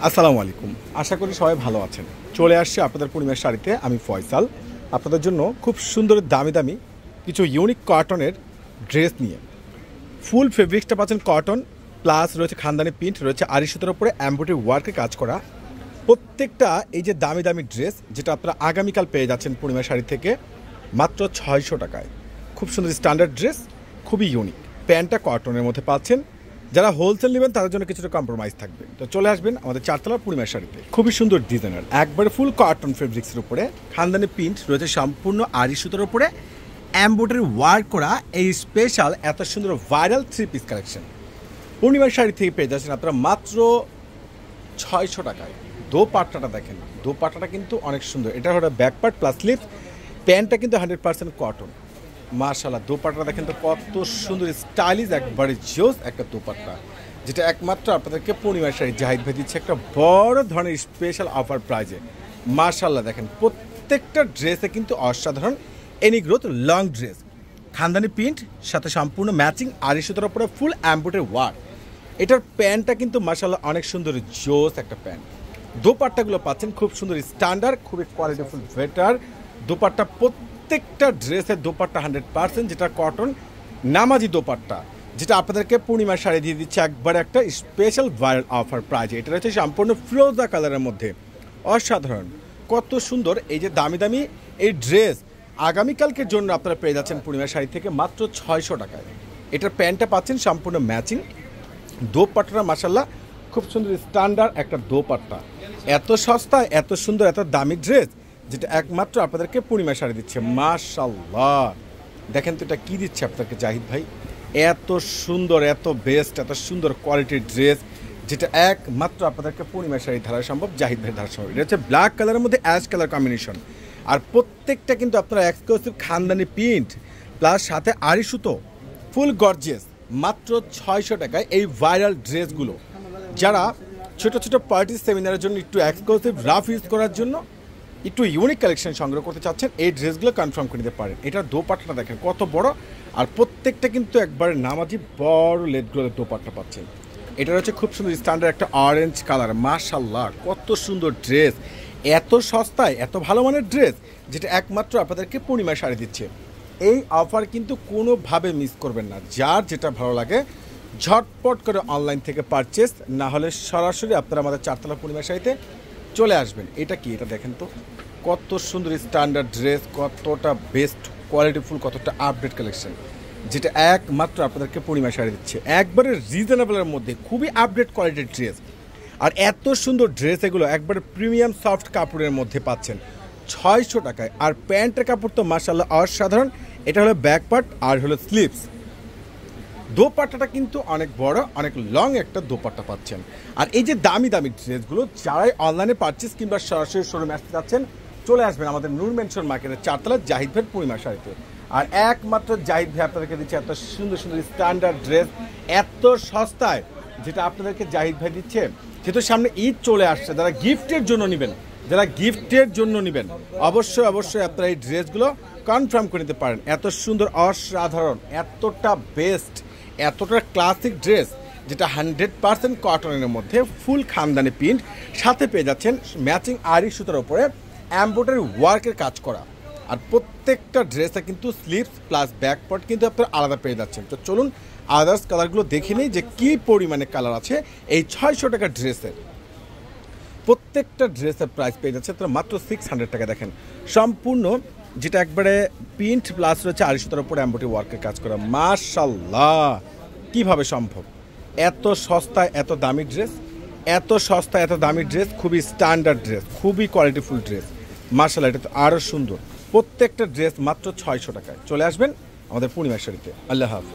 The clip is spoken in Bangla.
আসসালামু আলাইকুম। আশা করি সবাই ভালো আছেন। চলে আসছে আপনাদের পূর্ণিমার শাড়িতে আমি ফয়সাল। আপনাদের জন্য খুব সুন্দর দামি দামি কিছু ইউনিক কটনের ড্রেস নিয়ে। ফুল ফেব্রিক্সটা পাচ্ছেন কটন, প্লাস রয়েছে খানদানি প্রিন্ট, রয়েছে আরি সুতার উপরে এমব্রয়ডারি ওয়ার্কে কাজ করা। প্রত্যেকটা এই যে দামি দামি ড্রেস, যেটা আপনারা আগামীকাল পেয়ে যাচ্ছেন পূর্ণিমা শাড়ি থেকে মাত্র 600 টাকায়। খুব সুন্দর স্ট্যান্ডার্ড ড্রেস, খুবই ইউনিক। প্যান্টটা কটনের মধ্যে পাচ্ছেন। যারা হোলসেল নেবেন তাদের জন্য কিছুটা কম্প্রোমাইজ থাকবে। তো চলে আসবেন আমাদের চারতলা পূর্ণিমা শাড়িতে। খুবই সুন্দর ডিজাইনার, একবারে ফুল কটন ফেব্রিক্সের উপরে খানদানি প্রিন্ট রয়েছে, সম্পূর্ণ আরি সুতার উপরে এমব্রয়ডারি ওয়ার্ক করা এই স্পেশাল এত সুন্দর ভাইরাল 3 পিস কালেকশন পূর্ণিমা শাড়ি থেকে পেয়ে যাচ্ছেন আপনারা মাত্র 600 টাকায়। দোপাট্টাটা দেখেন, দোপাট্টাটা কিন্তু অনেক সুন্দর। এটা হলো ব্যাক পার্ট প্লাস স্লিভস। প্যান্টটা কিন্তু 100% কটন। মাশাআল্লাহ, দোপাট্টা দেখেন তো কত সুন্দর স্টাইলিশ, একবারে জোস একটা দোপাট্টা, যেটা একমাত্র আপনাদেরকে পূর্ণিমা শাড়ি জাহিদ ভাই দিচ্ছে একটা বড় ধরনের স্পেশাল অফার প্রাইজে। মাশাআল্লাহ দেখেন প্রত্যেকটা ড্রেসে কিন্তু অসাধারণ এনি গ্রোথ লং ড্রেস, খানদানি প্রিন্ট সাথে সম্পূর্ণ ম্যাচিং আরি সুতার উপরে ফুল এমব্রয়ডারি ওয়ার্ক। এটার প্যান্টটা কিন্তু মাশাআল্লাহ অনেক সুন্দর জোস একটা প্যান্ট। দোপাট্টাগুলো পাচ্ছেন খুব সুন্দর স্ট্যান্ডার্ড, খুবই কোয়ালিটিফুল বেটার দোপাট্টা। প্রত্যেকটা ড্রেসের দোপাট্টা 100%, যেটা কটন নামাজি দোপাট্টা, যেটা আপনাদেরকে পূর্ণিমা শাড়ি দিয়ে দিচ্ছে একবার একটা স্পেশাল ভাইরাল অফার প্রাইজে। এটা রয়েছে সম্পূর্ণ ফিরোজা কালারের মধ্যে, অসাধারণ কত সুন্দর। এই যে দামি দামি এই ড্রেস আগামীকালকের জন্য আপনারা পেয়ে যাচ্ছেন পূর্ণিমা শাড়ি থেকে মাত্র 600 টাকায়। এটার প্যান্টটা পাচ্ছেন সম্পূর্ণ ম্যাচিং। দোপাট্টাটা মাশাআল্লাহ খুব সুন্দর স্ট্যান্ডার্ড একটা দোপাট্টা। এত সস্তা, এত সুন্দর, এত দামি ড্রেস, যেটা একমাত্র আপনাদেরকে পূর্ণিমা শাড়ি দিচ্ছে। মাশাআল্লাহ দেখেন তো এটা কী দিচ্ছে আপনাদেরকে জাহিদ ভাই, এত সুন্দর, এত বেস্ট, এত সুন্দর কোয়ালিটির ড্রেস, যেটা একমাত্র আপনাদেরকে পূর্ণিমা শাড়ি ধারা সম্ভব, জাহিদ ভাই ধারা সম্ভব। এটা হচ্ছে ব্ল্যাক কালারের মধ্যে অ্যাশ কালার কম্বিনেশন। আর প্রত্যেকটা কিন্তু আপনারা এক্সক্লুসিভ খানদানি প্রিন্ট প্লাস সাথে আরি সুতো, ফুল গর্জিয়াস, মাত্র 600 টাকায় এই ভাইরাল ড্রেসগুলো। যারা ছোট ছোট পার্টি সেমিনারের জন্য একটু এক্সক্লুসিভ রাফ ইউজ করার জন্য একটু ইউনিক কালেকশন সংগ্রহ করতে চাচ্ছেন, এই ড্রেসগুলো কনফার্ম করে নিতে পারেন। এটার দোপাট্টাটা দেখেন কত বড়, আর প্রত্যেকটা কিন্তু একবারে নামাজি বড় লেদগুলোর দোপাট্টা পাচ্ছেন। এটা হচ্ছে খুব সুন্দর স্ট্যান্ডার্ড একটা অরেঞ্জ কালার। মাশাআল্লাহ কত সুন্দর ড্রেস, এত সস্তায় এত ভালো মানের ড্রেস, যেটা একমাত্র আপনাদেরকে পূর্ণিমা শাড়ি দিচ্ছে। এই অফার কিন্তু কোনোভাবে মিস করবেন না। যার যেটা ভালো লাগে ঝটপট করে অনলাইন থেকে পারচেস, না হলে সরাসরি আপনারা আমাদের চারতলা পূর্ণিমা শাড়িতে চলে আসবেন। এটা কি, এটা দেখেন তো কত সুন্দর স্ট্যান্ডার্ড ড্রেস, কতটা বেস্ট কোয়ালিটিফুল, কতটা আপডেট কালেকশন, যেটা একমাত্র আপনাদেরকে পূর্ণিমা শাড়ি দিচ্ছে একবারে রিজনেবলের মধ্যে, খুবই আপডেট কোয়ালিটির ড্রেস। আর এত সুন্দর ড্রেস এগুলো একবারে প্রিমিয়াম সফট কাপড়ের মধ্যে পাচ্ছেন 600 টাকায়। আর প্যান্টের কাপড় তো মাশাআল্লাহ অসাধারণ। এটা হলো ব্যাক পার্ট আর হলো স্লিভস। দোপাট্টাটা কিন্তু অনেক বড়, অনেক লং একটা দোপাট্টা পাচ্ছেন। আর এই যে দামি দামি ড্রেসগুলো যারাই অনলাইনে পারচেস কিংবা সরাসরি শোরুমে আসতে যাচ্ছেন, চলে আসবেন আমাদের নূর মেনশন মার্কেটের চারতলা জাহিদ ভাই পূর্ণিমা শাড়িতে। আর একমাত্র জাহিদ ভাই আপনাদেরকে দিচ্ছে এত সুন্দর সুন্দর স্ট্যান্ডার্ড ড্রেস এত সস্তায়, যেটা আপনাদেরকে জাহিদ ভাই দিচ্ছে। যেহেতু সামনে ঈদ চলে আসছে, যারা গিফটের জন্য নেবেন, অবশ্যই অবশ্যই আপনারা এই ড্রেসগুলো কনফার্ম করে নিতে পারেন। এত সুন্দর, অসাধারণ, এতটা বেস্ট, এতটা ক্লাসিক ড্রেস, যেটা 100% কটনের মধ্যে ফুল খানদানি প্রিন্ট, সাথে পেয়ে যাচ্ছেন ম্যাচিং আরি সুতার উপরে এমব্রয়ডারি ওয়ার্কের কাজ করা। আর প্রত্যেকটা ড্রেসে কিন্তু স্লিভস প্লাস ব্যাক পার্ট কিন্তু আপনারা আলাদা পেয়ে যাচ্ছেন। তো চলুন আদার্স কালারগুলো দেখে নিই যে কী পরিমাণে কালার আছে এই 600 টাকার ড্রেসের। প্রত্যেকটা ড্রেসের প্রাইস পেয়ে যাচ্ছে আপনারা মাত্র 600 টাকা। দেখেন সম্পূর্ণ, যেটা একবারে প্রিন্ট প্লাস রয়েছে আড়াইশো টাকার উপরে এমব্রয়ডারি ওয়ার্কের কাজ করা। মাশাআল্লাহ কীভাবে সম্ভব এত সস্তায় এত দামি ড্রেস, এত সস্তায় এত দামি ড্রেস, খুবই স্ট্যান্ডার্ড ড্রেস, খুবই কোয়ালিটিফুল ড্রেস। মাশাআল্লাহ এটা তো আরও সুন্দর। প্রত্যেকটা ড্রেস মাত্র 600 টাকায়। চলে আসবেন আমাদের পূর্ণিমা শাড়িতে। আল্লাহ হাফেজ।